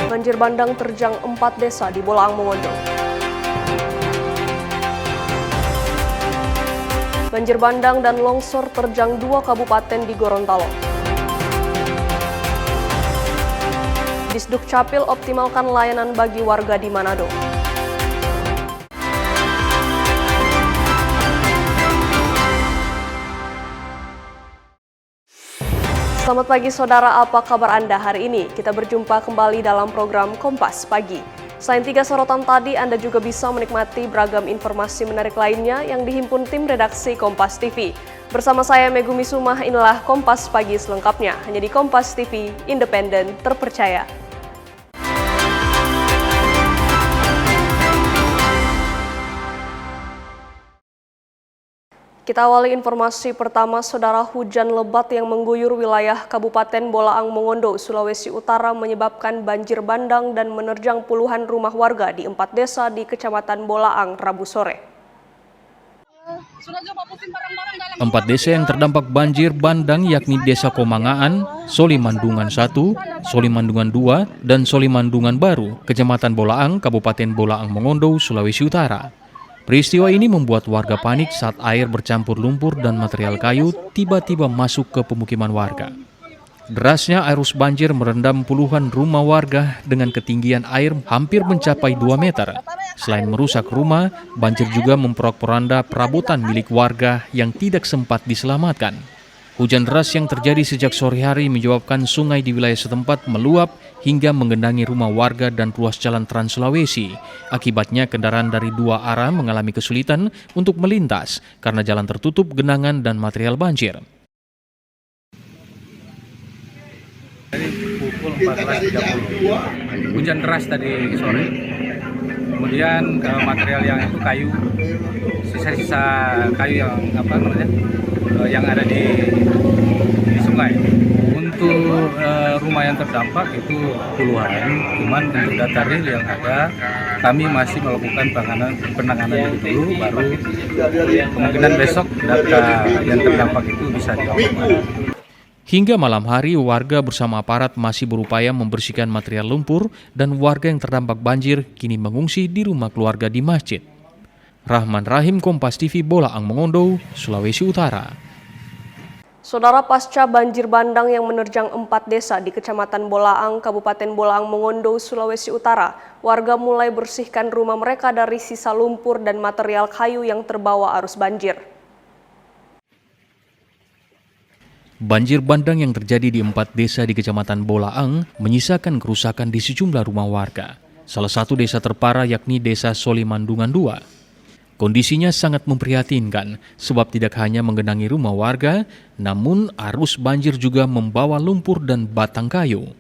Banjir bandang terjang 4 desa di Bolaang Mongondo. Banjir bandang dan longsor terjang 2 kabupaten di Gorontalo. Disduk Capil optimalkan layanan bagi warga di Manado. Selamat pagi saudara, apa kabar Anda hari ini? Kita berjumpa kembali dalam program Kompas Pagi. Selain 3 sorotan tadi, Anda juga bisa menikmati beragam informasi menarik lainnya yang dihimpun tim redaksi Kompas TV. Bersama saya Megumi Sumah, inilah Kompas Pagi selengkapnya. Hanya di Kompas TV, independen, terpercaya. Kita awali informasi pertama, saudara. Hujan lebat yang mengguyur wilayah Kabupaten Bolaang Mongondo, Sulawesi Utara menyebabkan banjir bandang dan menerjang puluhan rumah warga di 4 desa di Kecamatan Bolaang Rabu sore. 4 desa yang terdampak banjir bandang yakni Desa Komangaan, Solimandungan 1, Solimandungan 2, dan Solimandungan Baru, Kecamatan Bolaang, Kabupaten Bolaang Mongondo, Sulawesi Utara. Peristiwa ini membuat warga panik saat air bercampur lumpur dan material kayu tiba-tiba masuk ke pemukiman warga. Derasnya arus banjir merendam puluhan rumah warga dengan ketinggian air hampir mencapai 2 meter. Selain merusak rumah, banjir juga memporak-poranda perabotan milik warga yang tidak sempat diselamatkan. Hujan deras yang terjadi sejak sore hari menyebabkan sungai di wilayah setempat meluap hingga menggenangi rumah warga dan ruas jalan Trans Sulawesi. Akibatnya kendaraan dari 2 arah mengalami kesulitan untuk melintas karena jalan tertutup genangan dan material banjir. Dari pukul 14.30 hujan deras tadi sore. Kemudian material yang itu kayu, sisa-sisa kayu yang ada di sungai. Untuk rumah yang terdampak itu puluhan, cuman untuk data real yang ada, kami masih melakukan penanganan dulu, baru kemungkinan besok data yang terdampak itu bisa dilakukan. Hingga malam hari, warga bersama aparat masih berupaya membersihkan material lumpur dan warga yang terdampak banjir kini mengungsi di rumah keluarga di masjid. Rahman Rahim, Kompas TV, Bolaang Mongondo, Sulawesi Utara. Saudara, pasca banjir bandang yang menerjang 4 desa di Kecamatan Bolaang, Kabupaten Bolaang Mongondo, Sulawesi Utara, warga mulai bersihkan rumah mereka dari sisa lumpur dan material kayu yang terbawa arus banjir. Banjir bandang yang terjadi di 4 desa di Kecamatan Bolaang menyisakan kerusakan di sejumlah rumah warga. Salah satu desa terparah yakni Desa Solimandungan 2. Kondisinya sangat memprihatinkan sebab tidak hanya menggenangi rumah warga, namun arus banjir juga membawa lumpur dan batang kayu.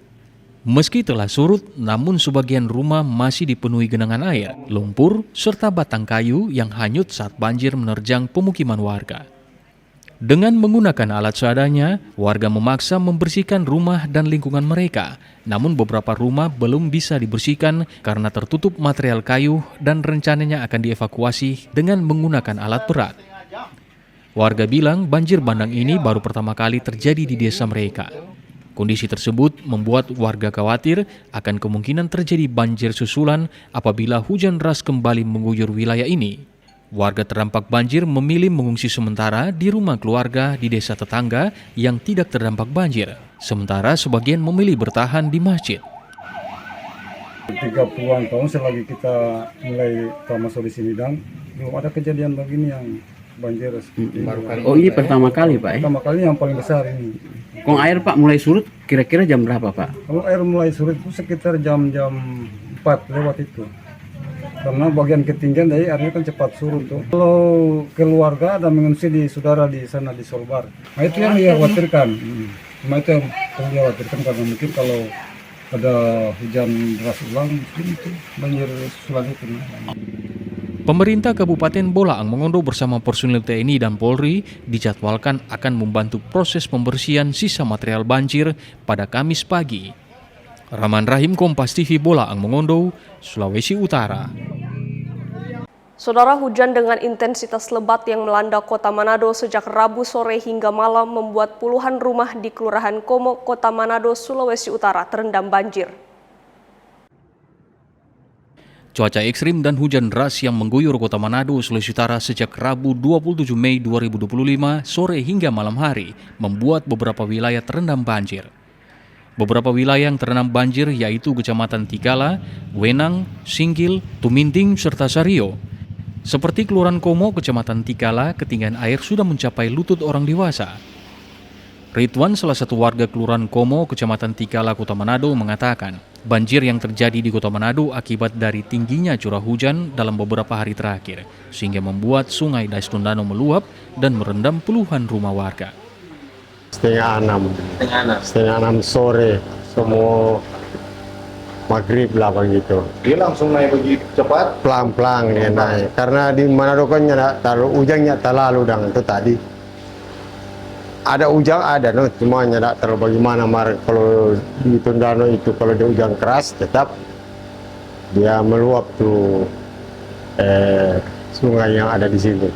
Meski telah surut, namun sebagian rumah masih dipenuhi genangan air, lumpur, serta batang kayu yang hanyut saat banjir menerjang pemukiman warga. Dengan menggunakan alat seadanya, warga memaksa membersihkan rumah dan lingkungan mereka. Namun beberapa rumah belum bisa dibersihkan karena tertutup material kayu dan rencananya akan dievakuasi dengan menggunakan alat berat. Warga bilang banjir bandang ini baru pertama kali terjadi di desa mereka. Kondisi tersebut membuat warga khawatir akan kemungkinan terjadi banjir susulan apabila hujan deras kembali mengguyur wilayah ini. Warga terdampak banjir memilih mengungsi sementara di rumah keluarga di desa tetangga yang tidak terdampak banjir. Sementara sebagian memilih bertahan di masjid. 30-an tahun selagi kita mulai masuk di sini dan belum ada kejadian begini yang banjir seperti ini. Oh, ini pertama kali Pak? Pertama kali yang paling besar ini. Kong air Pak mulai surut kira-kira jam berapa Pak? Kalau air mulai surut itu sekitar jam 4 lewat itu. Karena bagian ketinggian dari airnya kan cepat surut tuh. Kalau keluarga ada mengungsi di saudara di sana di Solbar, nah itu yang dikhawatirkan. Cuma itu yang dikhawatirkan karena mungkin kalau ada hujan deras ulang, mungkin itu banjir susulan itu. Pemerintah Kabupaten Bolaang Mongondo bersama personil TNI dan Polri dijadwalkan akan membantu proses pembersihan sisa material banjir pada Kamis pagi. Rahman Rahim, Kompas TV, Bolaang Mongondo, Sulawesi Utara. Saudara, hujan dengan intensitas lebat yang melanda kota Manado sejak Rabu sore hingga malam membuat puluhan rumah di Kelurahan Komo, Kota Manado, Sulawesi Utara terendam banjir. Cuaca ekstrim dan hujan deras yang mengguyur kota Manado, Sulawesi Utara sejak Rabu 27 Mei 2025 sore hingga malam hari membuat beberapa wilayah terendam banjir. Beberapa wilayah yang terendam banjir yaitu Kecamatan Tikala, Wenang, Singgil, Tuminting, serta Sario. Seperti Kelurahan Komo, Kecamatan Tikala, ketinggian air sudah mencapai lutut orang dewasa. Ridwan, salah satu warga Kelurahan Komo, Kecamatan Tikala, Kota Manado, mengatakan banjir yang terjadi di Kota Manado akibat dari tingginya curah hujan dalam beberapa hari terakhir, sehingga membuat sungai Dais Tondano meluap dan merendam puluhan rumah warga. Setengah enam sore, semua maghrib lah begitu. Dia langsung naik begitu cepat? Pelan-pelan dia naik, karena di Manado kan hujannya terlalu dan itu tadi. Ada hujan ada, no, cuma tidak terlalu bagaimana. Kalau di Tondano itu kalau ada hujan keras tetap dia meluap tuh sungai yang ada di sini.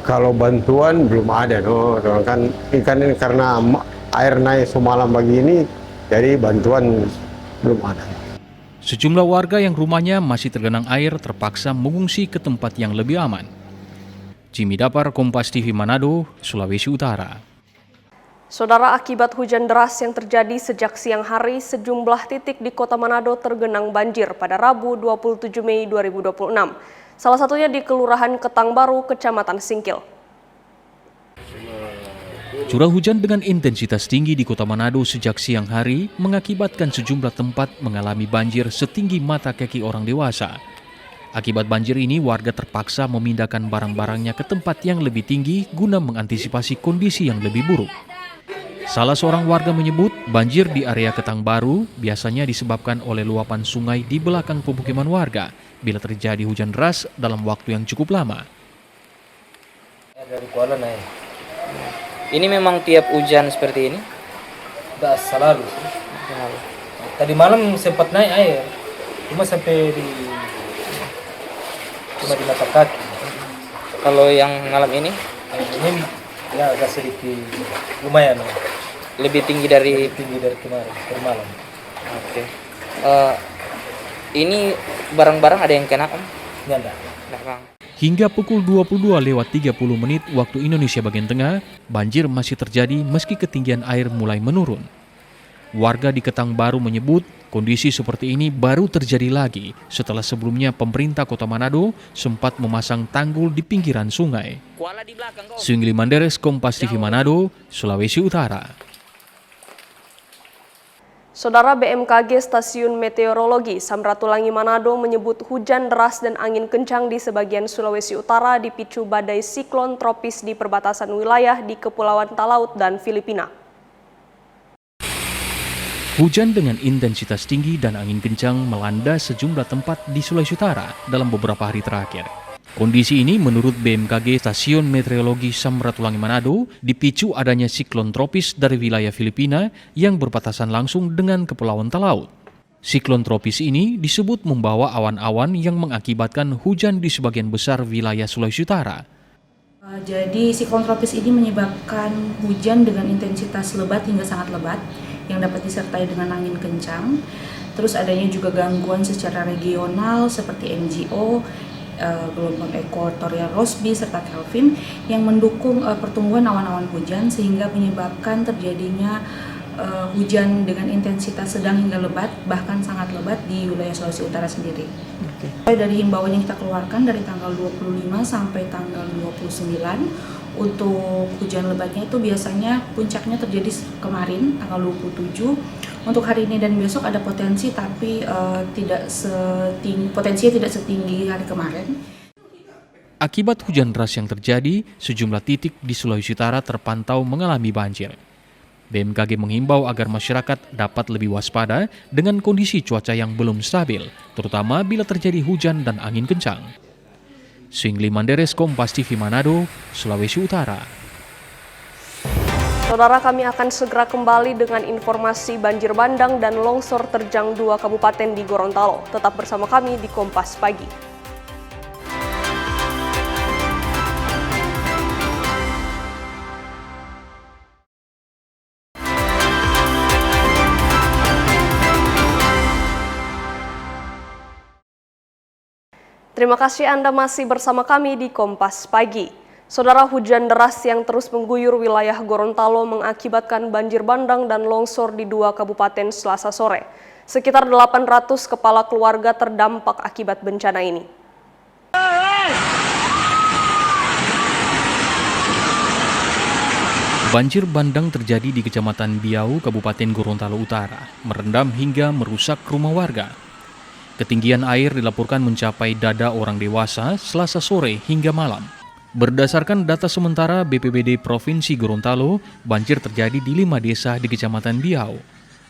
Kalau bantuan belum ada, no, kan ini karena air naik semalam begini, jadi bantuan belum ada. Sejumlah warga yang rumahnya masih tergenang air terpaksa mengungsi ke tempat yang lebih aman. Jimmy Dapar, Kompas TV Manado, Sulawesi Utara. Saudara, akibat hujan deras yang terjadi sejak siang hari, sejumlah titik di Kota Manado tergenang banjir pada Rabu 27 Mei 2026. Salah satunya di Kelurahan Ketang Baru, Kecamatan Singkil. Curah hujan dengan intensitas tinggi di Kota Manado sejak siang hari mengakibatkan sejumlah tempat mengalami banjir setinggi mata kaki orang dewasa. Akibat banjir ini, warga terpaksa memindahkan barang-barangnya ke tempat yang lebih tinggi guna mengantisipasi kondisi yang lebih buruk. Salah seorang warga menyebut banjir di area Ketang Baru biasanya disebabkan oleh luapan sungai di belakang pemukiman warga bila terjadi hujan deras dalam waktu yang cukup lama. Dari Kuala naik. Ini memang tiap hujan seperti ini? Tidak selalu. Tadi malam sempat naik air, cuma sampai di mata kaki. Kalau yang malam ini? Ini ya agak sedikit lumayan. Lebih tinggi dari kemarin, per malam. Oke. Ini barang-barang ada yang kena, Om? Ini ada. Nah, Bang. Hingga pukul 22:30 waktu Indonesia bagian tengah, banjir masih terjadi meski ketinggian air mulai menurun. Warga di Ketang Baru menyebut kondisi seperti ini baru terjadi lagi setelah sebelumnya pemerintah Kota Manado sempat memasang tanggul di pinggiran sungai. Singli Manderes, Kompas TV Manado, Sulawesi Utara. Saudara, BMKG Stasiun Meteorologi Samratulangi Manado menyebut hujan deras dan angin kencang di sebagian Sulawesi Utara dipicu badai siklon tropis di perbatasan wilayah di Kepulauan Talaut dan Filipina. Hujan dengan intensitas tinggi dan angin kencang melanda sejumlah tempat di Sulawesi Utara dalam beberapa hari terakhir. Kondisi ini menurut BMKG Stasiun Meteorologi Samratulangi Manado dipicu adanya siklon tropis dari wilayah Filipina yang berbatasan langsung dengan Kepulauan Talaut. Siklon tropis ini disebut membawa awan-awan yang mengakibatkan hujan di sebagian besar wilayah Sulawesi Utara. Jadi siklon tropis ini menyebabkan hujan dengan intensitas lebat hingga sangat lebat yang dapat disertai dengan angin kencang. Terus adanya juga gangguan secara regional seperti MGO, gelombang ekuatorial Rossby serta Kelvin yang mendukung pertumbuhan awan-awan hujan sehingga menyebabkan terjadinya hujan dengan intensitas sedang hingga lebat, bahkan sangat lebat di wilayah Sulawesi Utara sendiri. Dari himbauan yang kita keluarkan dari tanggal 25 sampai tanggal 29 untuk hujan lebatnya itu biasanya puncaknya terjadi kemarin tanggal 27. Untuk hari ini dan besok ada potensi tapi potensinya tidak setinggi hari kemarin. Akibat hujan deras yang terjadi, sejumlah titik di Sulawesi Utara terpantau mengalami banjir. BMKG menghimbau agar masyarakat dapat lebih waspada dengan kondisi cuaca yang belum stabil, terutama bila terjadi hujan dan angin kencang. Singli Manderes, Kompas TV Manado, Sulawesi Utara. Saudara, kami akan segera kembali dengan informasi banjir bandang dan longsor terjang 2 kabupaten di Gorontalo. Tetap bersama kami di Kompas Pagi. Terima kasih Anda masih bersama kami di Kompas Pagi. Saudara, hujan deras yang terus mengguyur wilayah Gorontalo mengakibatkan banjir bandang dan longsor di 2 kabupaten Selasa sore. Sekitar 800 kepala keluarga terdampak akibat bencana ini. Banjir bandang terjadi di Kecamatan Biau, Kabupaten Gorontalo Utara, merendam hingga merusak rumah warga. Ketinggian air dilaporkan mencapai dada orang dewasa Selasa sore hingga malam. Berdasarkan data sementara BPBD Provinsi Gorontalo, banjir terjadi di 5 desa di Kecamatan Biau.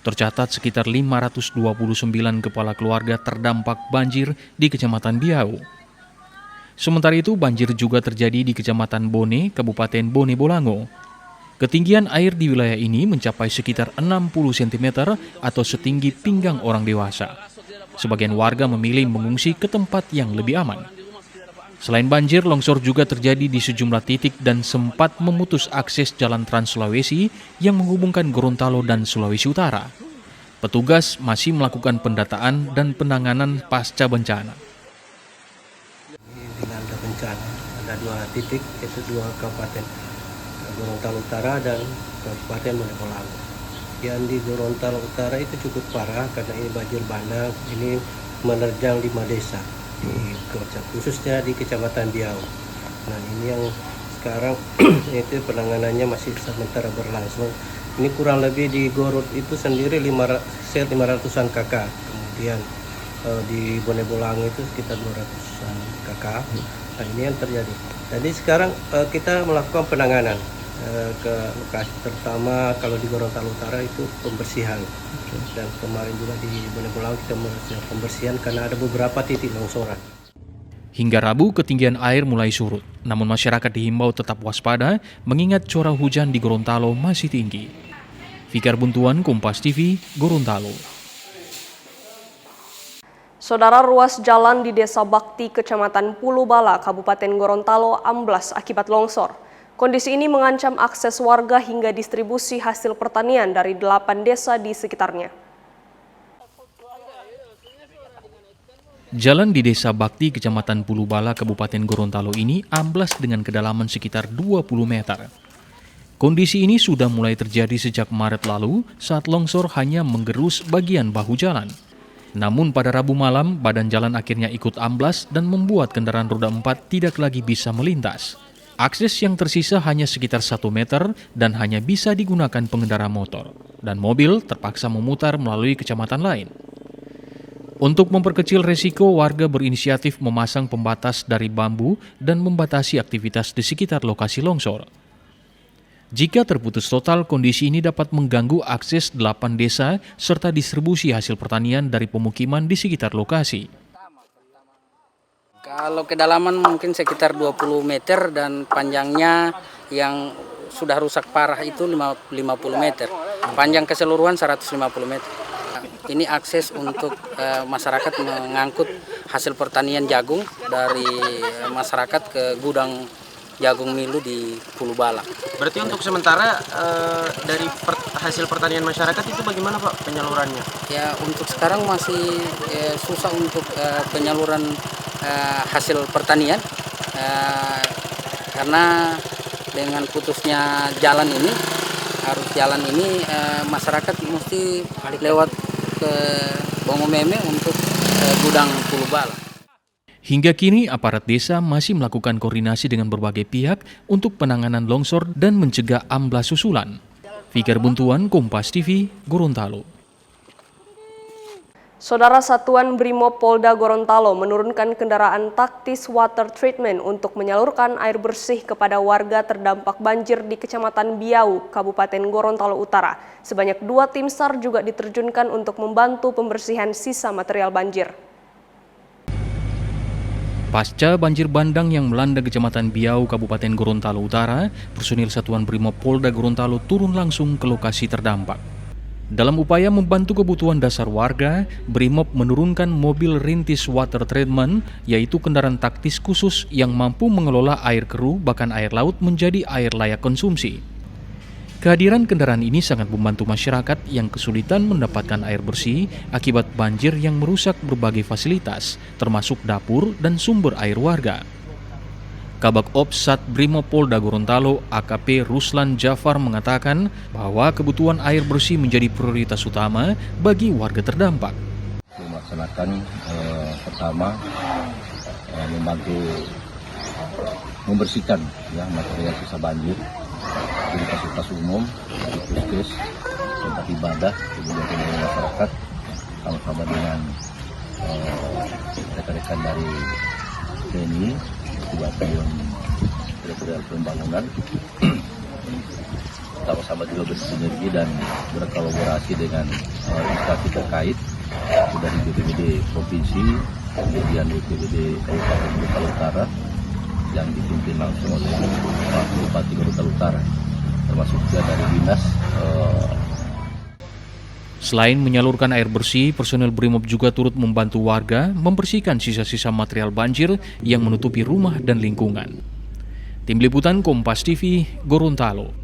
Tercatat sekitar 529 kepala keluarga terdampak banjir di Kecamatan Biau. Sementara itu, banjir juga terjadi di Kecamatan Bone, Kabupaten Bone Bolango. Ketinggian air di wilayah ini mencapai sekitar 60 cm atau setinggi pinggang orang dewasa. Sebagian warga memilih mengungsi ke tempat yang lebih aman. Selain banjir, longsor juga terjadi di sejumlah titik dan sempat memutus akses jalan Trans Sulawesi yang menghubungkan Gorontalo dan Sulawesi Utara. Petugas masih melakukan pendataan dan penanganan pasca bencana. Dengan ada bencana, ada 2 titik, yaitu 2 kabupaten Gorontalo Utara dan Kabupaten Bone Bolango. Yang di Gorontalo Utara itu cukup parah karena ini banjir bandang, ini menerjang 5 desa, khususnya di Kecamatan Biau. Nah, ini yang sekarang itu penanganannya masih sementara berlangsung. Ini kurang lebih di Gorot itu sendiri 500-an kakak, kemudian di Bone Bolango itu sekitar 200-an kakak. Nah, ini yang terjadi. Jadi sekarang kita melakukan penanganan ke lokasi, terutama kalau di Gorontalo Utara itu pembersihan. Dan kemarin juga di Bone Bolango kita melakukan pembersihan karena ada beberapa titik longsoran. Hingga Rabu, ketinggian air mulai surut. Namun masyarakat dihimbau tetap waspada mengingat curah hujan di Gorontalo masih tinggi. Fikar Buntuan, Kompas TV, Gorontalo. Saudara, ruas jalan di Desa Bakti, Kecamatan Pulubala, Kabupaten Gorontalo amblas akibat longsor. Kondisi ini mengancam akses warga hingga distribusi hasil pertanian dari 8 desa di sekitarnya. Jalan di Desa Bakti, Kecamatan Pulubala, Kabupaten Gorontalo ini amblas dengan kedalaman sekitar 20 meter. Kondisi ini sudah mulai terjadi sejak Maret lalu saat longsor hanya menggerus bagian bahu jalan. Namun pada Rabu malam, badan jalan akhirnya ikut amblas dan membuat kendaraan roda 4 tidak lagi bisa melintas. Akses yang tersisa hanya sekitar 1 meter dan hanya bisa digunakan pengendara motor. Dan mobil terpaksa memutar melalui kecamatan lain. Untuk memperkecil resiko, warga berinisiatif memasang pembatas dari bambu dan membatasi aktivitas di sekitar lokasi longsor. Jika terputus total, kondisi ini dapat mengganggu akses 8 desa serta distribusi hasil pertanian dari pemukiman di sekitar lokasi. Kalau kedalaman mungkin sekitar 20 meter dan panjangnya yang sudah rusak parah itu 50 meter. Panjang keseluruhan 150 meter. Ini akses untuk masyarakat mengangkut hasil pertanian jagung dari masyarakat ke gudang jagung milu di Pulubala. Berarti untuk sementara dari hasil pertanian masyarakat itu bagaimana Pak penyalurannya? Ya, untuk sekarang masih susah untuk penyaluran hasil pertanian karena dengan putusnya jalan ini, arus jalan ini masyarakat mesti lewat ke Bongomeme untuk gudang Pulubala. Hingga kini, aparat desa masih melakukan koordinasi dengan berbagai pihak untuk penanganan longsor dan mencegah amblas susulan. Fikar Buntuan, Kompas TV, Gorontalo. Saudara, Satuan Brimob Polda Gorontalo menurunkan kendaraan taktis water treatment untuk menyalurkan air bersih kepada warga terdampak banjir di Kecamatan Biau, Kabupaten Gorontalo Utara. Sebanyak 2 tim SAR juga diterjunkan untuk membantu pembersihan sisa material banjir. Pasca banjir bandang yang melanda Kecamatan Biau, Kabupaten Gorontalo Utara, personil Satuan Brimob Polda Gorontalo turun langsung ke lokasi terdampak. Dalam upaya membantu kebutuhan dasar warga, Brimob menurunkan mobil rintis water treatment, yaitu kendaraan taktis khusus yang mampu mengelola air keruh bahkan air laut menjadi air layak konsumsi. Kehadiran kendaraan ini sangat membantu masyarakat yang kesulitan mendapatkan air bersih akibat banjir yang merusak berbagai fasilitas, termasuk dapur dan sumber air warga. Kabak Ops Sat Brimopolda Gorontalo AKP Ruslan Jafar mengatakan bahwa kebutuhan air bersih menjadi prioritas utama bagi warga terdampak. Melaksanakan pertama membantu membersihkan material sisa banjir di fasilitas umum, di puskes, tempat ibadah, kemudian di masyarakat, sama-sama dengan rekan-rekan dari TNI, Batalion Teritorial Pembangunan, sama-sama juga bersinergi dan berkolaborasi dengan instansi terkait dari BPBD Provinsi, kemudian BPBD Kabupaten Gorontalo Utara yang dipimpin langsung oleh Pak Bupati Gorontalo Utara, termasuk juga dari Dinas. Selain menyalurkan air bersih, personel Brimob juga turut membantu warga membersihkan sisa-sisa material banjir yang menutupi rumah dan lingkungan. Tim Liputan Kompas TV, Gorontalo.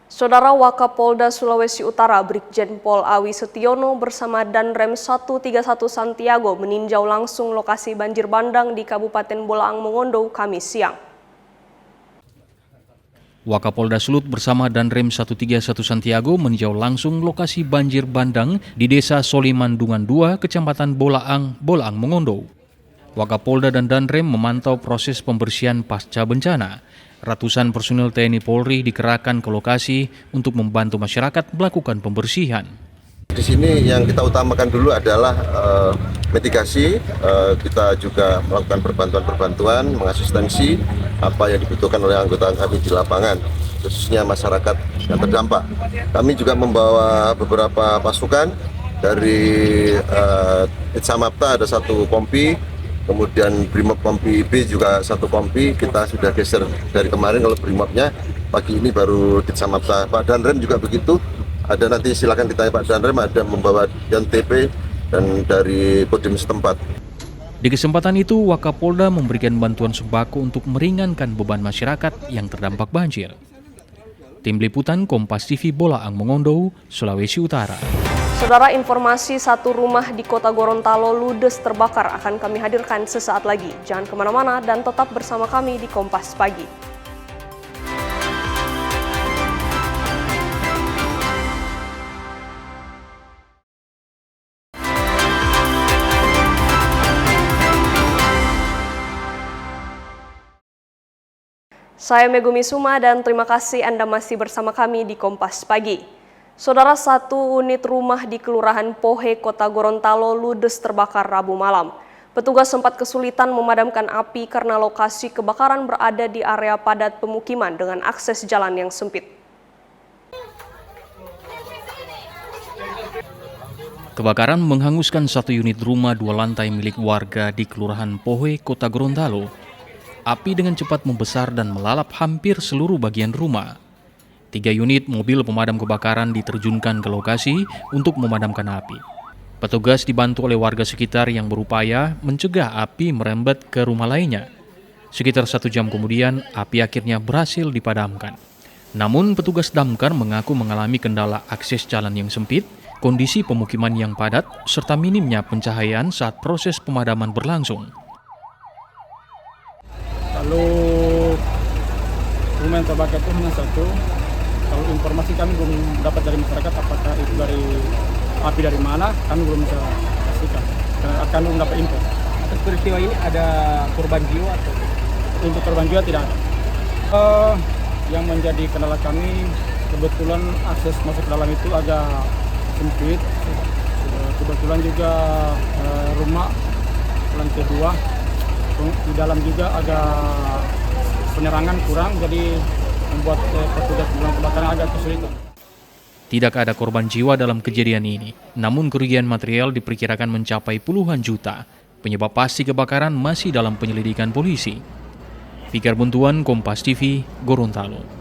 Saudara Wakapolda Sulawesi Utara Brigjen Pol Awi Setiono bersama Danrem 131 Santiago meninjau langsung lokasi banjir bandang di Kabupaten Bolaang Mongondo Kamis siang. Wakapolda Sulut bersama Danrem 131 Santiago meninjau langsung lokasi banjir bandang di Desa Solimandungan 2, Kecamatan Bolaang, Bolaang Mongondo. Wakapolda dan Danrem memantau proses pembersihan pasca bencana. Ratusan personil TNI Polri dikerahkan ke lokasi untuk membantu masyarakat melakukan pembersihan. Di sini yang kita utamakan dulu adalah mitigasi. Kita juga melakukan perbantuan-perbantuan, mengasistensi apa yang dibutuhkan oleh anggota kami di lapangan, khususnya masyarakat yang terdampak. Kami juga membawa beberapa pasukan dari Ditsamapta, ada 1 kompi, kemudian Brimob Kompi B juga 1 kompi. Kita sudah geser dari kemarin, kalau Brimobnya pagi ini baru Ditsamapta. Pak Danrem juga begitu. Ada nanti silakan ditanya Pak Danrem, ada membawa TP dan dari Kodim setempat. Di kesempatan itu, Wakapolda memberikan bantuan sembako untuk meringankan beban masyarakat yang terdampak banjir. Tim Liputan Kompas TV Bolaang Mongondo, Sulawesi Utara. Saudara, informasi satu rumah di Kota Gorontalo ludes terbakar akan kami hadirkan sesaat lagi. Jangan kemana-mana dan tetap bersama kami di Kompas Pagi. Saya Megumi Suma dan terima kasih Anda masih bersama kami di Kompas Pagi. Saudara, 1 unit rumah di Kelurahan Pohe, Kota Gorontalo ludes terbakar Rabu malam. Petugas sempat kesulitan memadamkan api karena lokasi kebakaran berada di area padat pemukiman dengan akses jalan yang sempit. Kebakaran menghanguskan 1 unit rumah 2 lantai milik warga di Kelurahan Pohe, Kota Gorontalo. Api dengan cepat membesar dan melalap hampir seluruh bagian rumah. 3 unit mobil pemadam kebakaran diterjunkan ke lokasi untuk memadamkan api. Petugas dibantu oleh warga sekitar yang berupaya mencegah api merembet ke rumah lainnya. Sekitar 1 jam kemudian, api akhirnya berhasil dipadamkan. Namun, petugas damkar mengaku mengalami kendala akses jalan yang sempit, kondisi pemukiman yang padat, serta minimnya pencahayaan saat proses pemadaman berlangsung. Kalau rumah yang terbakar itu hanya 1. Kalau informasi kami belum dapat dari masyarakat apakah itu dari api dari mana, kami belum bisa pastikan. Karena kami belum dapat info. Atas peristiwa ini ada korban jiwa atau? Untuk korban jiwa tidak ada. Yang menjadi kendala kami, kebetulan akses masuk ke dalam itu agak sempit. Kebetulan juga rumah lantai 2. Di dalam juga agak penerangan kurang, jadi membuat petugas pemadam kebakaran agak kesulitan. Tidak ada korban jiwa dalam kejadian ini, namun kerugian material diperkirakan mencapai puluhan juta. Penyebab pasti kebakaran masih dalam penyelidikan polisi. Fikar Buntuan, Kompas TV, Gorontalo.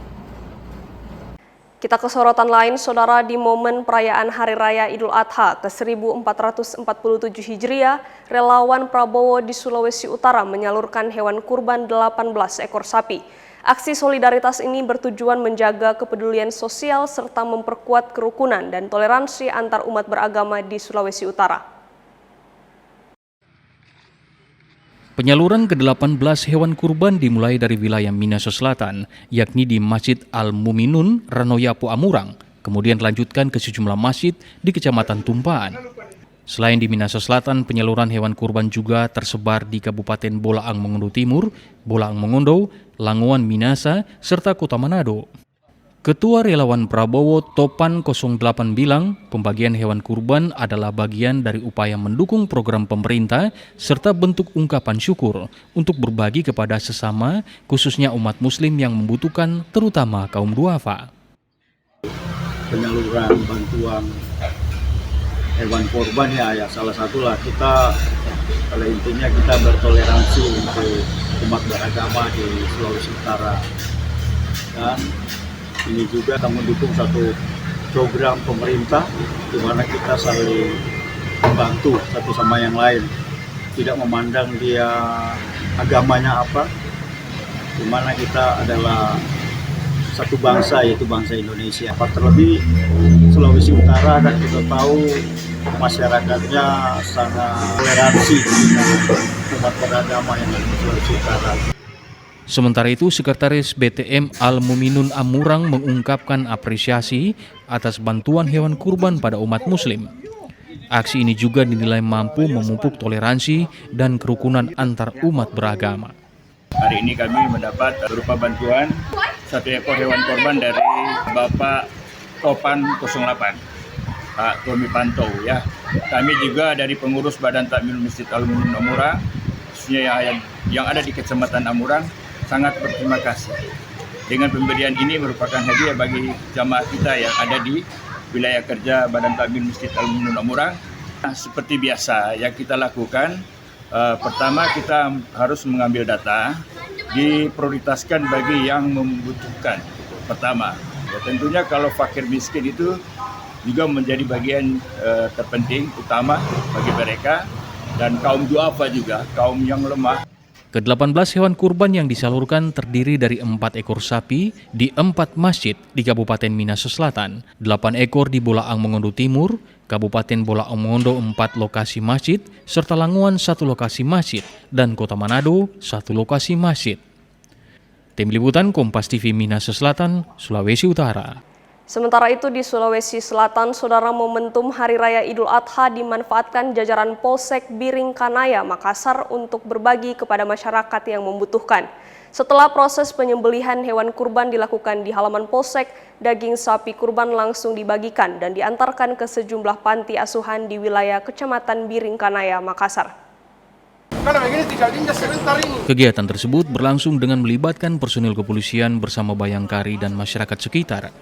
Kita ke sorotan lain, saudara. Di momen perayaan Hari Raya Idul Adha ke-1447 Hijriah, relawan Prabowo di Sulawesi Utara menyalurkan hewan kurban 18 ekor sapi. Aksi solidaritas ini bertujuan menjaga kepedulian sosial serta memperkuat kerukunan dan toleransi antar umat beragama di Sulawesi Utara. Penyaluran ke-18 hewan kurban dimulai dari wilayah Minahasa Selatan, yakni di Masjid Al-Muminun, Ranoyapo, Amurang, kemudian dilanjutkan ke sejumlah masjid di Kecamatan Tumpaan. Selain di Minahasa Selatan, penyaluran hewan kurban juga tersebar di Kabupaten Bolaang Mongondo Timur, Bolaang Mongondo, Langowan Minahasa, serta Kota Manado. Ketua Relawan Prabowo Topan 08 bilang, pembagian hewan kurban adalah bagian dari upaya mendukung program pemerintah serta bentuk ungkapan syukur untuk berbagi kepada sesama, khususnya umat muslim yang membutuhkan, terutama kaum duafa. Penyaluran bantuan hewan korban ya salah satulah kita, pada intinya kita bertoleransi untuk umat beragama di Sulawesi Utara, dan ini juga kita mendukung satu program pemerintah di mana kita saling membantu satu sama yang lain, tidak memandang dia agamanya apa, di mana kita adalah satu bangsa, yaitu bangsa Indonesia. Terlebih Sulawesi Utara, dan kita tahu masyarakatnya sangat toleransi dengan umat beragama yang ada di Sulawesi Utara. Sementara itu, Sekretaris BTM Al-Muminun Amurang mengungkapkan apresiasi atas bantuan hewan kurban pada umat muslim. Aksi ini juga dinilai mampu memupuk toleransi dan kerukunan antar umat beragama. Hari ini kami mendapat berupa bantuan 1 ekor hewan korban dari Bapak Topan 08, Pak Tommy Pantau ya. Kami juga dari pengurus Badan Takmir Masjid Al-Muminun Amurang, khususnya yang ada di Kecamatan Amurang, sangat berterima kasih. Dengan pemberian ini merupakan hadiah bagi jamaah kita yang ada di wilayah kerja Badan Takmir Masjid Al-Muminun Amurang. Nah, seperti biasa yang kita lakukan, pertama kita harus mengambil data, diprioritaskan bagi yang membutuhkan. Pertama, ya tentunya kalau fakir miskin itu juga menjadi bagian terpenting utama bagi mereka, dan kaum duafa juga, kaum yang lemah. Ke-18 hewan kurban yang disalurkan terdiri dari 4 ekor sapi di 4 masjid di Kabupaten Minahasa Selatan, 8 ekor di Bolaang Mongondo Timur, Kabupaten Bolaang Mongondo 4 lokasi masjid, serta Langowan 1 lokasi masjid, dan Kota Manado 1 lokasi masjid. Tim Liputan Kompas TV Minahasa Selatan, Sulawesi Utara. Sementara itu di Sulawesi Selatan, saudara, momentum Hari Raya Idul Adha dimanfaatkan jajaran Polsek Biringkanaya, Makassar untuk berbagi kepada masyarakat yang membutuhkan. Setelah proses penyembelihan hewan kurban dilakukan di halaman Polsek, daging sapi kurban langsung dibagikan dan diantarkan ke sejumlah panti asuhan di wilayah Kecamatan Biringkanaya, Makassar. Kegiatan tersebut berlangsung dengan melibatkan personil kepolisian bersama bayangkari dan masyarakat sekitar.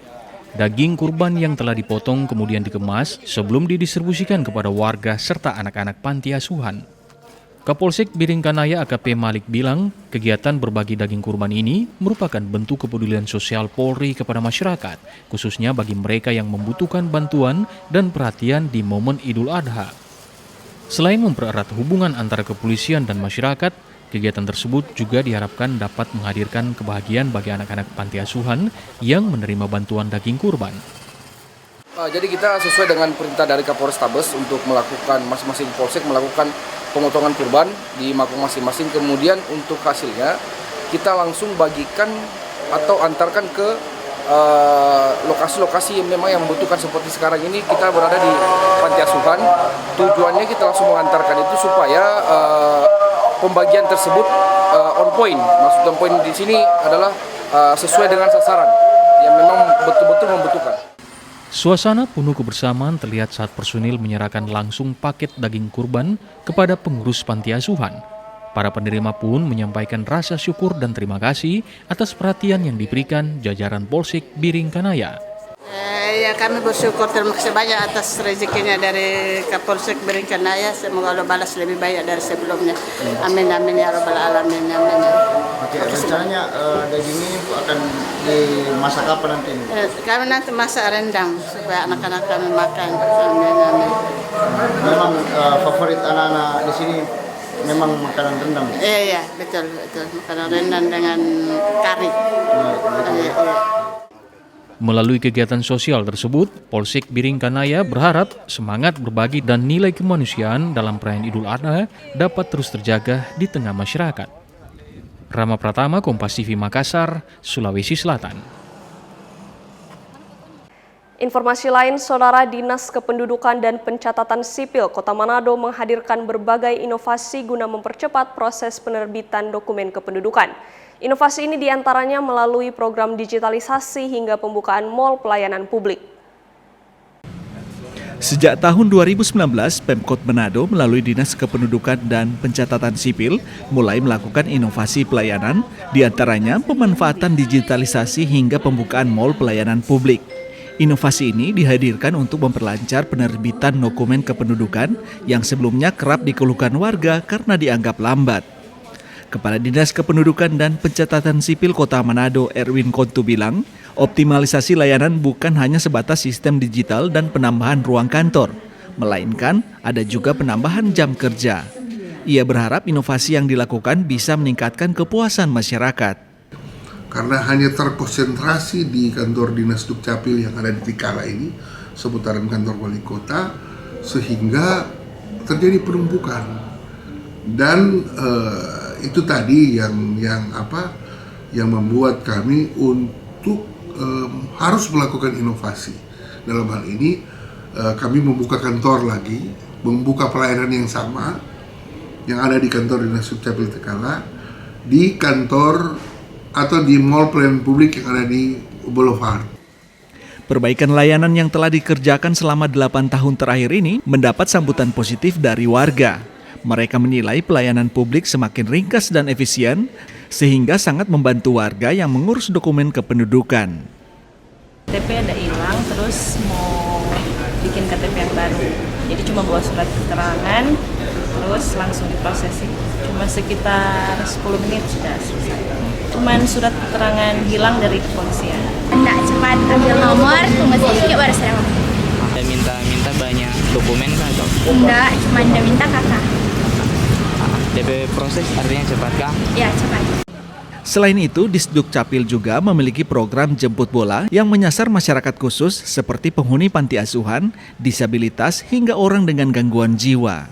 Daging kurban yang telah dipotong kemudian dikemas sebelum didistribusikan kepada warga serta anak-anak panti asuhan. Kapolsek Biringkanaya AKP Malik bilang, kegiatan berbagi daging kurban ini merupakan bentuk kepedulian sosial Polri kepada masyarakat, khususnya bagi mereka yang membutuhkan bantuan dan perhatian di momen Idul Adha. Selain mempererat hubungan antara kepolisian dan masyarakat, kegiatan tersebut juga diharapkan dapat menghadirkan kebahagiaan bagi anak-anak panti asuhan yang menerima bantuan daging kurban. Jadi kita sesuai dengan perintah dari Kapolres Tabes untuk melakukan masing-masing polsek melakukan pemotongan kurban di makam masing-masing. Kemudian untuk hasilnya kita langsung bagikan atau antarkan ke lokasi-lokasi yang memang yang membutuhkan. Seperti sekarang ini kita berada di panti asuhan. Tujuannya kita langsung mengantarkan itu supaya pembagian tersebut on point. Maksud on point di sini adalah sesuai dengan sasaran yang memang betul-betul membutuhkan. Suasana penuh kebersamaan terlihat saat personil menyerahkan langsung paket daging kurban kepada pengurus panti asuhan. Para penerima pun menyampaikan rasa syukur dan terima kasih atas perhatian yang diberikan jajaran Polsek Biringkanaya. Ya, kami bersyukur, terima kasih banyak atas rezekinya dari Kapolsek Biringkanaya. Semoga Allah balas lebih banyak dari sebelumnya. Amin amin ya rabbal alamin. Amin. Oke, rencananya daging ini akan dimasak apa nanti? Kami nanti masak rendang supaya anak-anak kami makan. Amin amin. Memang favorit anak-anak di sini memang makanan rendang. Iya, betul. Makanan rendang dengan kari. Melalui kegiatan sosial tersebut, Polsek Biringkanaya berharap semangat berbagi dan nilai kemanusiaan dalam perayaan Idul Adha dapat terus terjaga di tengah masyarakat. Rama Pratama, Kompas TV Makassar, Sulawesi Selatan. Informasi lain, Saudara, Dinas Kependudukan dan Pencatatan Sipil Kota Manado menghadirkan berbagai inovasi guna mempercepat proses penerbitan dokumen kependudukan. Inovasi ini diantaranya melalui program digitalisasi hingga pembukaan mal pelayanan publik. Sejak tahun 2019, Pemkot Manado melalui Dinas Kependudukan dan Pencatatan Sipil mulai melakukan inovasi pelayanan, diantaranya pemanfaatan digitalisasi hingga pembukaan mal pelayanan publik. Inovasi ini dihadirkan untuk memperlancar penerbitan dokumen kependudukan yang sebelumnya kerap dikeluhkan warga karena dianggap lambat. Kepala Dinas Kependudukan dan Pencatatan Sipil Kota Manado, Erwin Kontu bilang, optimalisasi layanan bukan hanya sebatas sistem digital dan penambahan ruang kantor, melainkan ada juga penambahan jam kerja. Ia berharap inovasi yang dilakukan bisa meningkatkan kepuasan masyarakat. Karena hanya terkonsentrasi di kantor Dinas Dukcapil yang ada di Tikala ini, seputaran kantor wali kota, sehingga terjadi penumpukan. Dan itu tadi yang membuat kami untuk harus melakukan inovasi. Dalam hal ini kami membuka kantor lagi, membuka pelayanan yang sama yang ada di kantor Dinas Dukcapil Tikala, di kantor atau di mall pelayanan publik yang ada di Boulevard. Perbaikan layanan yang telah dikerjakan selama 8 tahun terakhir ini mendapat sambutan positif dari warga. Mereka menilai pelayanan publik semakin ringkas dan efisien, sehingga sangat membantu warga yang mengurus dokumen kependudukan. KTP ada hilang, terus mau bikin KTP yang baru. Jadi cuma bawa surat keterangan, terus langsung diprosesi. Cuma sekitar 10 menit sudah selesai. Cuman surat keterangan hilang dari kepolisian. Enggak, cepat ambil nomor, tunggu sedikit baru saya. Minta banyak dokumen kan atau? Enggak, cuma dia minta kakak. DP proses artinya cepat kah? Ya, cepat. Selain itu, Disduk Capil juga memiliki program jemput bola yang menyasar masyarakat khusus seperti penghuni panti asuhan, disabilitas, hingga orang dengan gangguan jiwa.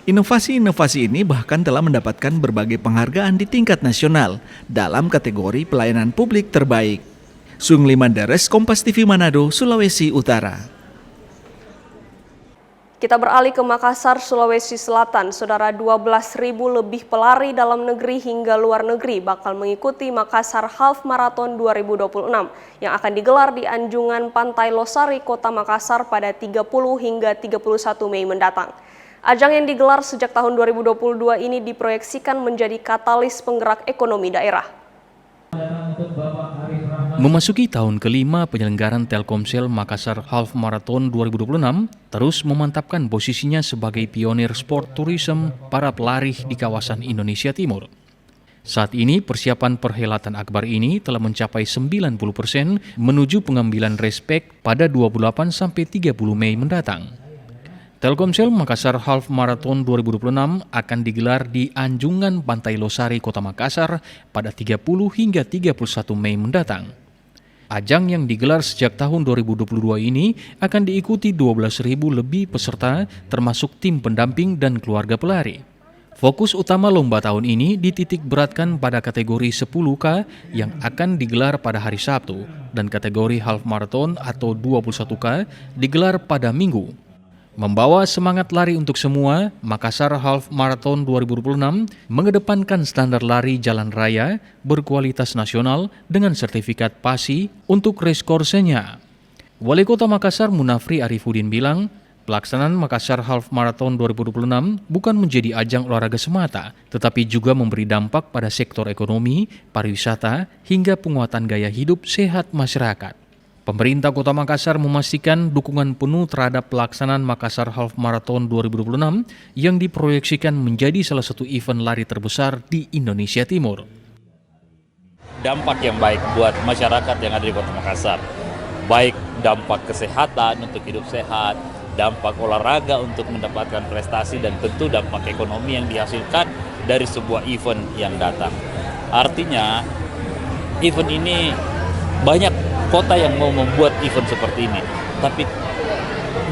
Inovasi-inovasi ini bahkan telah mendapatkan berbagai penghargaan di tingkat nasional dalam kategori pelayanan publik terbaik. Sungli Mandares, Kompas TV Manado, Sulawesi Utara. Kita beralih ke Makassar, Sulawesi Selatan. Saudara, 12.000 lebih pelari dalam negeri hingga luar negeri bakal mengikuti Makassar Half Marathon 2026 yang akan digelar di Anjungan Pantai Losari, Kota Makassar pada 30 hingga 31 Mei mendatang. Ajang yang digelar sejak tahun 2022 ini diproyeksikan menjadi katalis penggerak ekonomi daerah. Memasuki tahun kelima penyelenggaraan Telkomsel Makassar Half Marathon 2026 terus memantapkan posisinya sebagai pionir sport tourism para pelari di kawasan Indonesia Timur. Saat ini persiapan perhelatan akbar ini telah mencapai 90% menuju pengambilan respek pada 28-30 Mei mendatang. Telkomsel Makassar Half Marathon 2026 akan digelar di Anjungan Pantai Losari, Kota Makassar pada 30 hingga 31 Mei mendatang. Ajang yang digelar sejak tahun 2022 ini akan diikuti 12.000 lebih peserta termasuk tim pendamping dan keluarga pelari. Fokus utama lomba tahun ini dititik beratkan pada kategori 10K yang akan digelar pada hari Sabtu dan kategori Half Marathon atau 21K digelar pada Minggu. Membawa semangat lari untuk semua, Makassar Half Marathon 2026 mengedepankan standar lari jalan raya berkualitas nasional dengan sertifikat PASI untuk reskorsenya. Wali Kota Makassar Munafri Arifudin bilang, pelaksanaan Makassar Half Marathon 2026 bukan menjadi ajang olahraga semata, tetapi juga memberi dampak pada sektor ekonomi, pariwisata, hingga penguatan gaya hidup sehat masyarakat. Pemerintah Kota Makassar memastikan dukungan penuh terhadap pelaksanaan Makassar Half Marathon 2026 yang diproyeksikan menjadi salah satu event lari terbesar di Indonesia Timur. Dampak yang baik buat masyarakat yang ada di Kota Makassar, baik dampak kesehatan untuk hidup sehat, dampak olahraga untuk mendapatkan prestasi, dan tentu dampak ekonomi yang dihasilkan dari sebuah event yang datang. Artinya event ini banyak kota yang mau membuat event seperti ini, tapi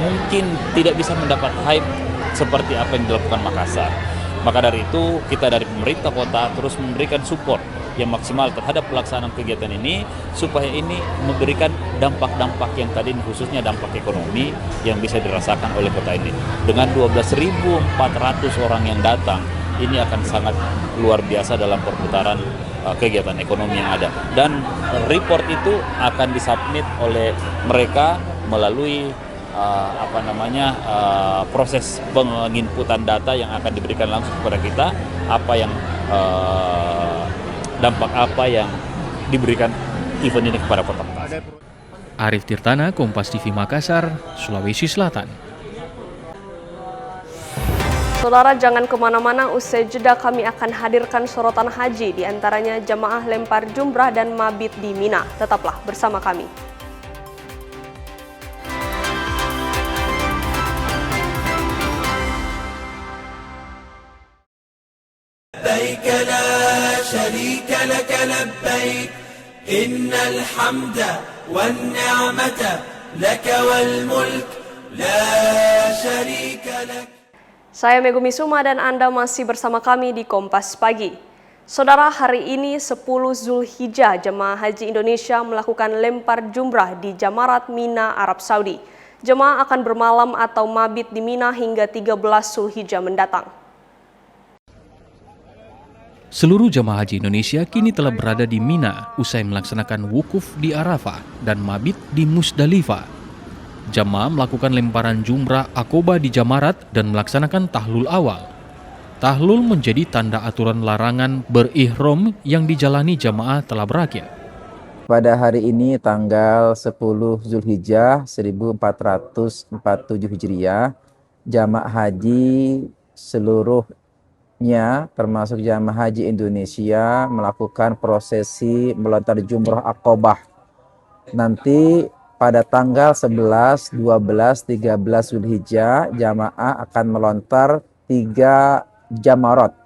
mungkin tidak bisa mendapat hype seperti apa yang dilakukan Makassar. Maka dari itu kita dari pemerintah kota terus memberikan support yang maksimal terhadap pelaksanaan kegiatan ini supaya ini memberikan dampak-dampak yang tadi, khususnya dampak ekonomi yang bisa dirasakan oleh kota ini. Dengan 12.400 orang yang datang, ini akan sangat luar biasa dalam perputaran kegiatan ekonomi yang ada. Dan report itu akan disubmit oleh mereka melalui proses penginputan data yang akan diberikan langsung kepada kita, dampak apa yang diberikan event ini kepada kota Makassar. Arif Tirtana, Kompas TV Makassar, Sulawesi Selatan. Saudara, jangan kemana-mana, usai jeda kami akan hadirkan sorotan haji, diantaranya jamaah lempar jumrah dan mabit di Mina. Tetaplah bersama kami. لبيك لا شريك لك لبيك إن الحمد والنعمة لك والملك لا شريك لك. Saya Megumi Suma dan Anda masih bersama kami di Kompas Pagi. Saudara, hari ini 10 Zulhijjah, jemaah haji Indonesia melakukan lempar jumrah di Jamarat Mina, Arab Saudi. Jemaah akan bermalam atau mabit di Mina hingga 13 Zulhijjah mendatang. Seluruh jemaah haji Indonesia kini telah berada di Mina usai melaksanakan wukuf di Arafah dan mabit di Musdalifah. Jemaah melakukan lemparan jumrah Aqobah di Jamarat dan melaksanakan tahlul awal. Tahlul menjadi tanda aturan larangan berihram yang dijalani jemaah telah berakhir. Pada hari ini tanggal 10 Zulhijjah 1447 Hijriah, jamaah haji seluruhnya termasuk jamaah haji Indonesia melakukan prosesi melontar jumrah Aqobah. Nanti pada tanggal 11, 12, 13 Zulhijjah, jamaah akan melontar 3 jamarat,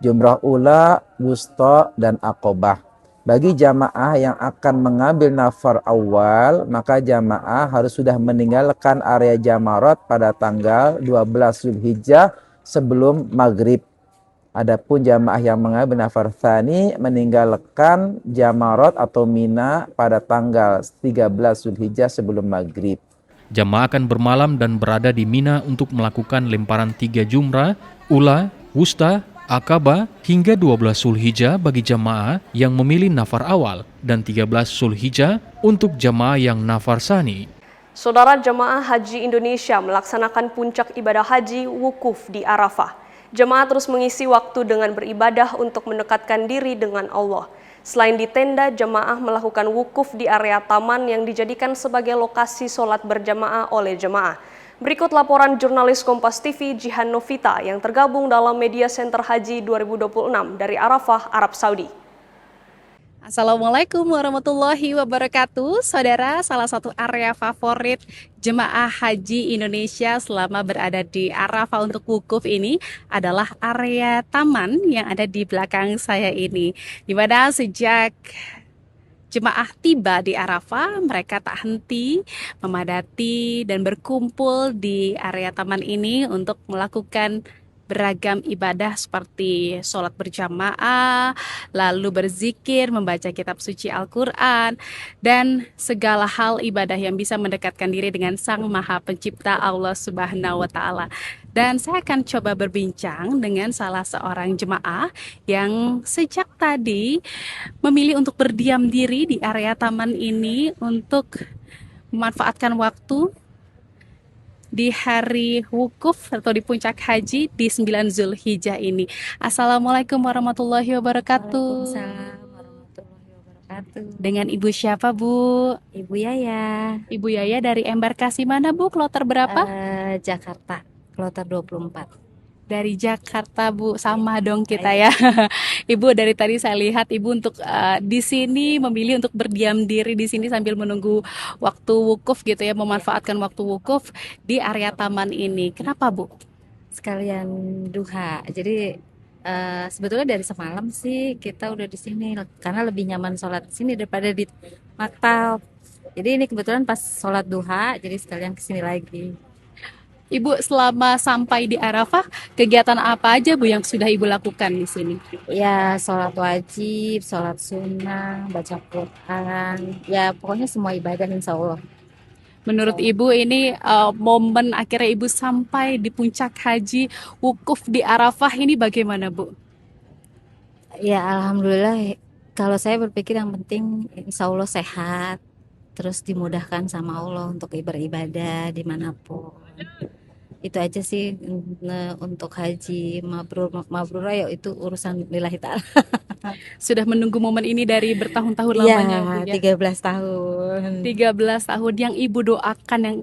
jumrah ula, wusta, dan Aqobah. Bagi jamaah yang akan mengambil nafar awal, maka jamaah harus sudah meninggalkan area jamarat pada tanggal 12 Zulhijjah sebelum maghrib. Adapun jamaah yang mengambil nafar tsani meninggalkan jamarat atau Mina pada tanggal 13 Zulhijjah sebelum maghrib. Jamaah akan bermalam dan berada di Mina untuk melakukan lemparan 3 jumrah, ula, wusta, Aqabah hingga 12 Zulhijjah bagi jamaah yang memilih nafar awal dan 13 Zulhijjah untuk jamaah yang nafar tsani. Saudara, jemaah haji Indonesia melaksanakan puncak ibadah haji wukuf di Arafah. Jemaah terus mengisi waktu dengan beribadah untuk mendekatkan diri dengan Allah. Selain di tenda, jemaah melakukan wukuf di area taman yang dijadikan sebagai lokasi sholat berjamaah oleh jemaah. Berikut laporan jurnalis Kompas TV Jihan Novita yang tergabung dalam Media Center Haji 2026 dari Arafah, Arab Saudi. Assalamualaikum warahmatullahi wabarakatuh. Saudara, salah satu area favorit jemaah haji Indonesia selama berada di Arafah untuk wukuf ini adalah area taman yang ada di belakang saya ini. Di mana sejak jemaah tiba di Arafah, mereka tak henti memadati dan berkumpul di area taman ini untuk melakukan beragam ibadah seperti sholat berjamaah, lalu berzikir, membaca kitab suci Al-Quran, dan segala hal ibadah yang bisa mendekatkan diri dengan Sang Maha Pencipta Allah Subhanahu wa Ta'ala. Dan saya akan coba berbincang dengan salah seorang jemaah yang sejak tadi memilih untuk berdiam diri di area taman ini untuk memanfaatkan waktu di hari wukuf atau di puncak haji di 9 Zulhijjah ini. Assalamualaikum warahmatullahi wabarakatuh. Waalaikumsalam warahmatullahi wabarakatuh. Dengan Ibu siapa, Bu? Ibu Yaya. Ibu Yaya dari embarkasi mana, Bu? Kloter berapa? Jakarta, kloter 24. Dari Jakarta, Bu. Sama dong kita ya. Ibu, dari tadi saya lihat Ibu untuk di sini memilih untuk berdiam diri di sini sambil menunggu waktu wukuf gitu ya, memanfaatkan waktu wukuf di area taman ini. Kenapa, Bu? Sekalian duha. Jadi sebetulnya dari semalam sih kita udah di sini karena lebih nyaman sholat di sini daripada di maktab. Jadi ini kebetulan pas sholat duha, jadi sekalian kesini lagi. Ibu, selama sampai di Arafah, kegiatan apa aja Bu yang sudah Ibu lakukan di sini? Ya sholat wajib, sholat sunnah, baca Quran, ya pokoknya semua ibadah insya Allah. Menurut Ibu ini momen akhirnya Ibu sampai di puncak haji wukuf di Arafah ini bagaimana, Bu? Ya alhamdulillah, kalau saya berpikir yang penting insya Allah sehat, terus dimudahkan sama Allah untuk beribadah dimanapun. Itu aja sih untuk haji mabrur ya itu urusan lillahi ta'ala. Sudah menunggu momen ini dari bertahun-tahun lamanya, Bu, ya? 13 tahun. 13 tahun yang Ibu doakan, yang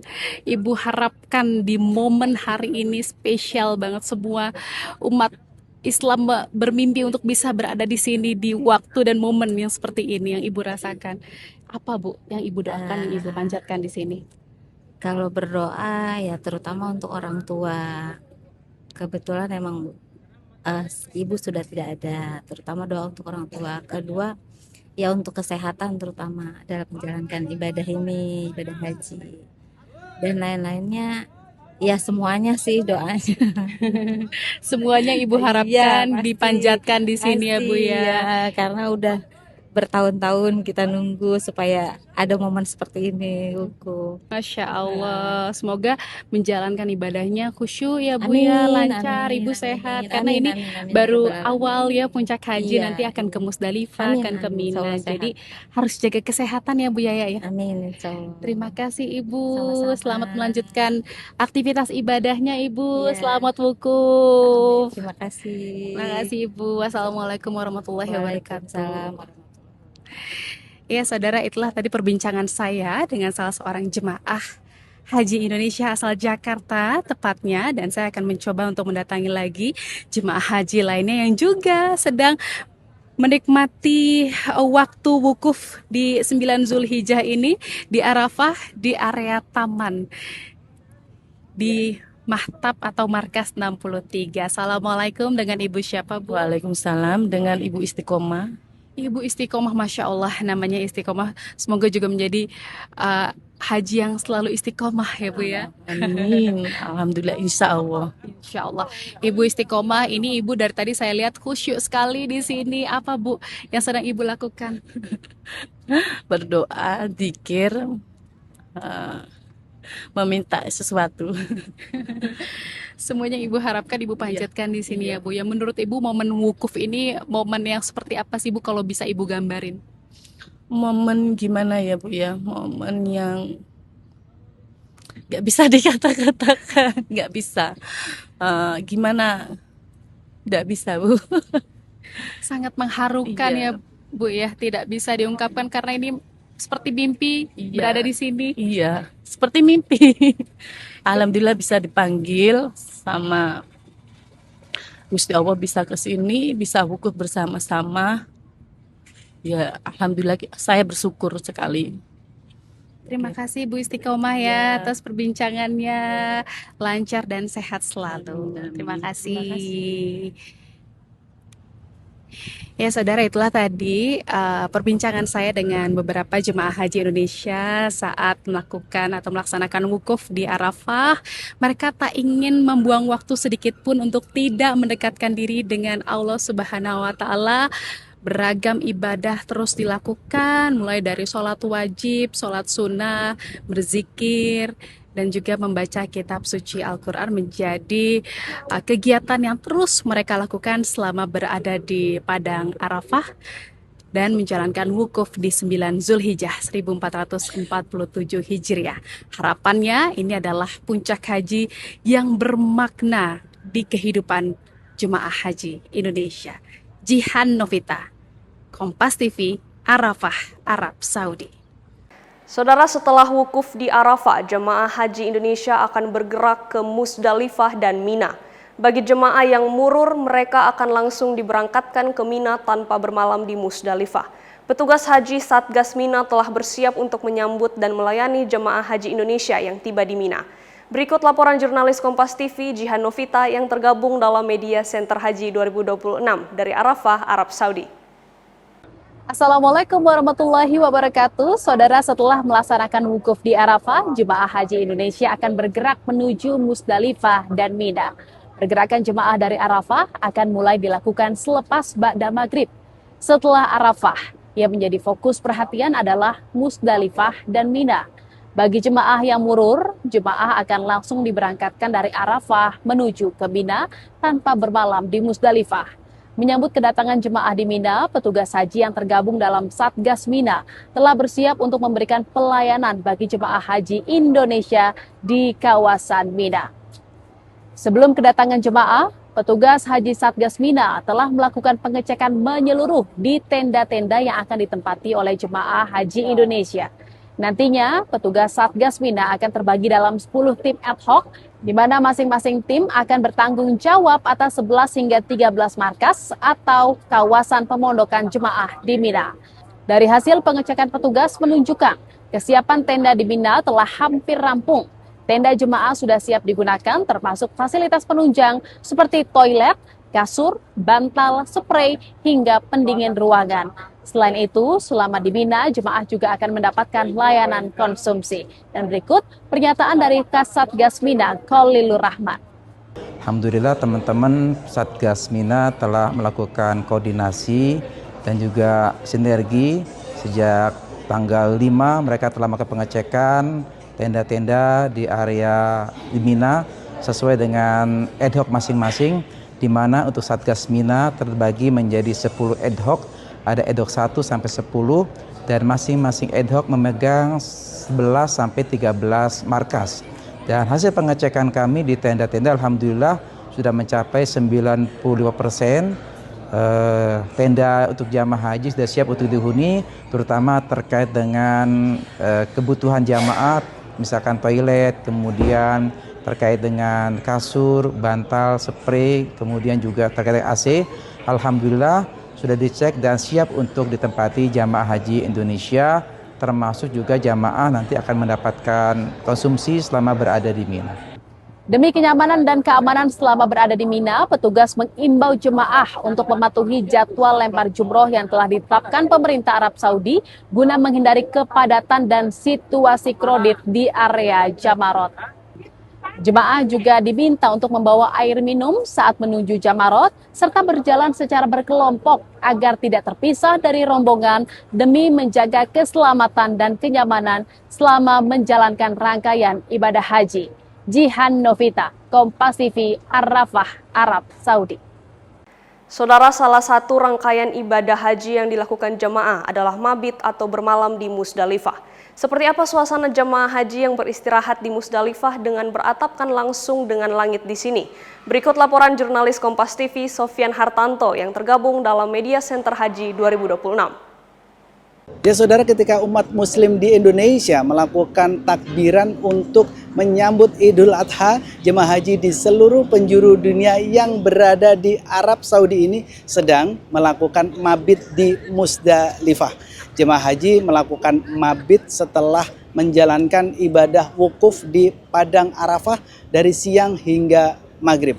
Ibu harapkan di momen hari ini spesial banget, semua umat Islam bermimpi untuk bisa berada di sini di waktu dan momen yang seperti ini yang Ibu rasakan. Apa, Bu, yang Ibu doakan, yang Ibu panjatkan di sini? Kalau berdoa ya terutama untuk orang tua. Kebetulan emang ibu sudah tidak ada, terutama doa untuk orang tua. Kedua ya untuk kesehatan terutama dalam menjalankan ibadah ini, ibadah haji. Dan lain-lainnya ya semuanya sih doanya. Semuanya Ibu harapkan Iya, dipanjatkan di sini ya, Bu, ya. Karena udah bertahun-tahun kita nunggu supaya ada momen seperti ini, wukuf. Masya Allah, semoga menjalankan ibadahnya khusyuk ya, Bu, Amin, ya, lancar, amin, Ibu amin, sehat. amin, Karena amin, ini amin, amin, baru ya Rabbal awal ya puncak haji, Iya. nanti akan ke Musdalifah, Amin, akan ke amin, Mina. insya Allah sehat. Jadi harus jaga kesehatan ya, Bu Yaya ya. Amin, insya Allah. Terima kasih Ibu, Sama-sama. selamat melanjutkan aktivitas ibadahnya Ibu. Iya. Selamat wukuf. Terima kasih. Terima kasih Ibu. Wassalamualaikum warahmatullahi wabarakatuh. Waalaikumsalam. Ya saudara, itulah tadi perbincangan saya dengan salah seorang jemaah Haji Indonesia asal Jakarta tepatnya, dan saya akan mencoba untuk mendatangi lagi jemaah haji lainnya yang juga sedang menikmati waktu wukuf di 9 Zulhijjah ini di Arafah di area taman di Mahtab atau Markas 63. Assalamualaikum, dengan Ibu siapa, Bu? Waalaikumsalam, dengan Ibu Istiqomah. Ibu Istiqomah, Masya Allah, namanya Istiqomah. Semoga juga menjadi haji yang selalu istiqomah ya, Bu ya. Amin. Alhamdulillah, insya Allah. Insya Allah. Ibu Istiqomah, ini Ibu dari tadi saya lihat khusyuk sekali di sini. Apa, Bu, yang sedang Ibu lakukan? Berdoa, zikir, meminta sesuatu. Semuanya Ibu harapkan, Ibu panjatkan di sini ya, Bu. Ya, menurut Ibu momen wukuf ini momen yang seperti apa sih, Bu, kalau bisa Ibu gambarin? Momen gimana ya, Bu ya? Momen yang nggak bisa dikata-katakan, nggak bisa. Gimana? Nggak bisa, Bu. Sangat mengharukan ya, Bu ya. Tidak bisa diungkapkan karena ini seperti mimpi berada di sini. Iya, seperti mimpi. Alhamdulillah bisa dipanggil sama Gusti Allah, bisa ke sini, bisa wukuf bersama-sama. Ya, alhamdulillah saya bersyukur sekali. Terima kasih Bu Istiqomah ya atas perbincangannya, lancar dan sehat selalu. Terima kasih. Ya saudara, itulah tadi perbincangan saya dengan beberapa jemaah haji Indonesia saat melakukan atau melaksanakan wukuf di Arafah. Mereka tak ingin membuang waktu sedikit pun untuk tidak mendekatkan diri dengan Allah Subhanahu wa Ta'ala. Beragam ibadah terus dilakukan, mulai dari sholat wajib, sholat sunnah, berzikir, dan juga membaca kitab suci Al-Quran menjadi kegiatan yang terus mereka lakukan selama berada di Padang Arafah dan menjalankan wukuf di 9 Zulhijjah 1447 Hijriah. Harapannya ini adalah puncak haji yang bermakna di kehidupan jemaah haji Indonesia. Jihan Novita, Kompas TV, Arafah, Arab Saudi. Saudara, setelah wukuf di Arafah, jemaah haji Indonesia akan bergerak ke Musdalifah dan Mina. Bagi jemaah yang murur, mereka akan langsung diberangkatkan ke Mina tanpa bermalam di Musdalifah. Petugas haji Satgas Mina telah bersiap untuk menyambut dan melayani jemaah haji Indonesia yang tiba di Mina. Berikut laporan jurnalis Kompas TV Jihan Novita yang tergabung dalam Media Center Haji 2026 dari Arafah, Arab Saudi. Assalamualaikum warahmatullahi wabarakatuh. Saudara, setelah melaksanakan wukuf di Arafah, jemaah haji Indonesia akan bergerak menuju Musdalifah dan Mina. Pergerakan jemaah dari Arafah akan mulai dilakukan selepas ba'da maghrib. Setelah Arafah, yang menjadi fokus perhatian adalah Musdalifah dan Mina. Bagi jemaah yang murur, jemaah akan langsung diberangkatkan dari Arafah menuju ke Mina tanpa bermalam di Musdalifah. Menyambut kedatangan jemaah di Mina, petugas haji yang tergabung dalam Satgas Mina telah bersiap untuk memberikan pelayanan bagi jemaah haji Indonesia di kawasan Mina. Sebelum kedatangan jemaah, petugas haji Satgas Mina telah melakukan pengecekan menyeluruh di tenda-tenda yang akan ditempati oleh jemaah haji Indonesia. Nantinya, petugas Satgas Mina akan terbagi dalam 10 tim ad hoc, di mana masing-masing tim akan bertanggung jawab atas 11 hingga 13 markas atau kawasan pemondokan jemaah di Mina. Dari hasil pengecekan petugas menunjukkan kesiapan tenda di Mina telah hampir rampung. Tenda jemaah sudah siap digunakan, termasuk fasilitas penunjang seperti toilet, kasur, bantal, spray, hingga pendingin ruangan. Selain itu, selama di Mina, jemaah juga akan mendapatkan layanan konsumsi. Dan berikut pernyataan dari Kasatgas Mina, Khalilur Rahman. Alhamdulillah teman-teman Satgas Mina telah melakukan koordinasi dan juga sinergi. Sejak tanggal 5 mereka telah melakukan pengecekan tenda-tenda di area di Mina sesuai dengan ad hoc masing-masing, di mana untuk Satgas Mina terbagi menjadi 10 ad hoc, ada ad hoc 1 sampai 10 dan masing-masing ad hoc memegang 11 sampai 13 markas. Dan hasil pengecekan kami di tenda-tenda alhamdulillah sudah mencapai 95%. Tenda untuk jamaah haji sudah siap untuk dihuni, terutama terkait dengan kebutuhan jamaah, misalkan toilet, kemudian terkait dengan kasur, bantal, spray, kemudian juga terkait dengan AC. Alhamdulillah sudah dicek dan siap untuk ditempati jamaah haji Indonesia, termasuk juga jamaah nanti akan mendapatkan konsumsi selama berada di Mina. Demi kenyamanan dan keamanan selama berada di Mina, petugas mengimbau jemaah untuk mematuhi jadwal lempar jumroh yang telah ditetapkan pemerintah Arab Saudi guna menghindari kepadatan dan situasi kredit di area Jamarot. Jemaah juga diminta untuk membawa air minum saat menuju Jamarot serta berjalan secara berkelompok agar tidak terpisah dari rombongan demi menjaga keselamatan dan kenyamanan selama menjalankan rangkaian ibadah haji. Jihan Novita, Kompas TV, Arafah, Arab Saudi. Saudara, salah satu rangkaian ibadah haji yang dilakukan jemaah adalah mabit atau bermalam di Musdalifah. Seperti apa suasana jemaah haji yang beristirahat di Musdalifah dengan beratapkan langsung dengan langit di sini? Berikut laporan jurnalis Kompas TV Sofyan Hartanto yang tergabung dalam Media Center Haji 2026. Ya saudara, ketika umat muslim di Indonesia melakukan takbiran untuk menyambut Idul Adha, jemaah haji di seluruh penjuru dunia yang berada di Arab Saudi ini sedang melakukan mabit di Musdalifah. Jemaah haji melakukan mabit setelah menjalankan ibadah wukuf di Padang Arafah dari siang hingga maghrib.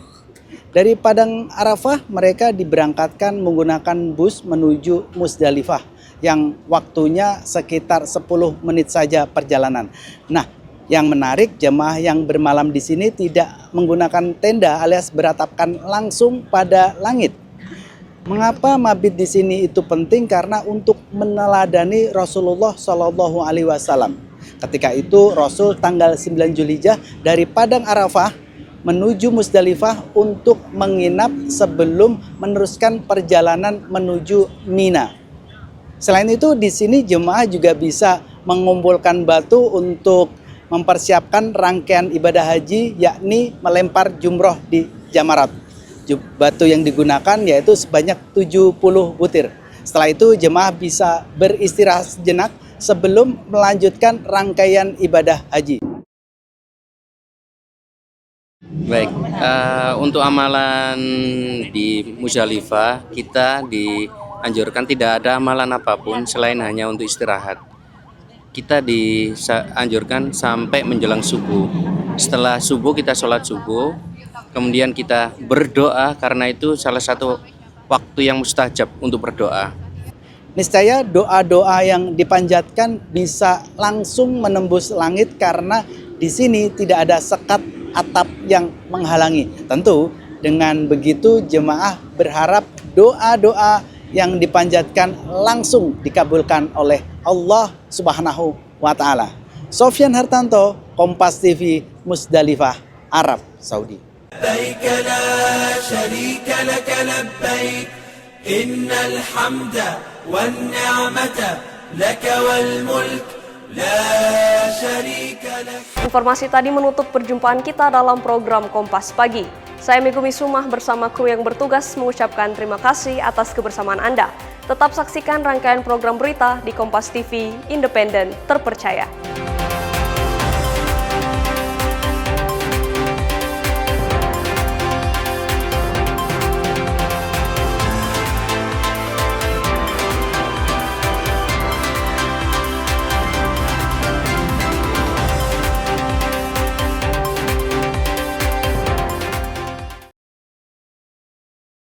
Dari Padang Arafah mereka diberangkatkan menggunakan bus menuju Musdalifah yang waktunya sekitar 10 menit saja perjalanan. Nah, yang menarik jemaah yang bermalam di sini tidak menggunakan tenda alias beratapkan langsung pada langit. Mengapa mabit di sini itu penting? Karena untuk meneladani Rasulullah Shallallahu Alaihi Wasallam. Ketika itu Rasul tanggal 9 Zulhijjah dari Padang Arafah menuju Musdalifah untuk menginap sebelum meneruskan perjalanan menuju Mina. Selain itu di sini jemaah juga bisa mengumpulkan batu untuk mempersiapkan rangkaian ibadah haji, yakni melempar jumroh di Jamarat. Batu yang digunakan yaitu sebanyak 70 butir. Setelah itu jemaah bisa beristirahat sejenak sebelum melanjutkan rangkaian ibadah haji. Baik, untuk amalan di Musdalifah kita dianjurkan tidak ada amalan apapun selain hanya untuk istirahat. Kita dianjurkan sampai menjelang subuh. Setelah subuh kita sholat subuh, kemudian kita berdoa karena itu salah satu waktu yang mustajab untuk berdoa. Niscaya doa-doa yang dipanjatkan bisa langsung menembus langit karena di sini tidak ada sekat atap yang menghalangi. Tentu dengan begitu jemaah berharap doa-doa yang dipanjatkan langsung dikabulkan oleh Allah Subhanahu wa Ta'ala. Sofyan Hartanto, Kompas TV, Musdalifah, Arab Saudi. لبيك لا شريك لك لبيك إن الحمد والنعمة لك والملك لا شريك لك. Informasi tadi menutup perjumpaan kita dalam program Kompas Pagi. Saya Megumi Sumah bersama kru yang bertugas mengucapkan terima kasih atas kebersamaan Anda. Tetap saksikan rangkaian program berita di Kompas TV, independen, terpercaya.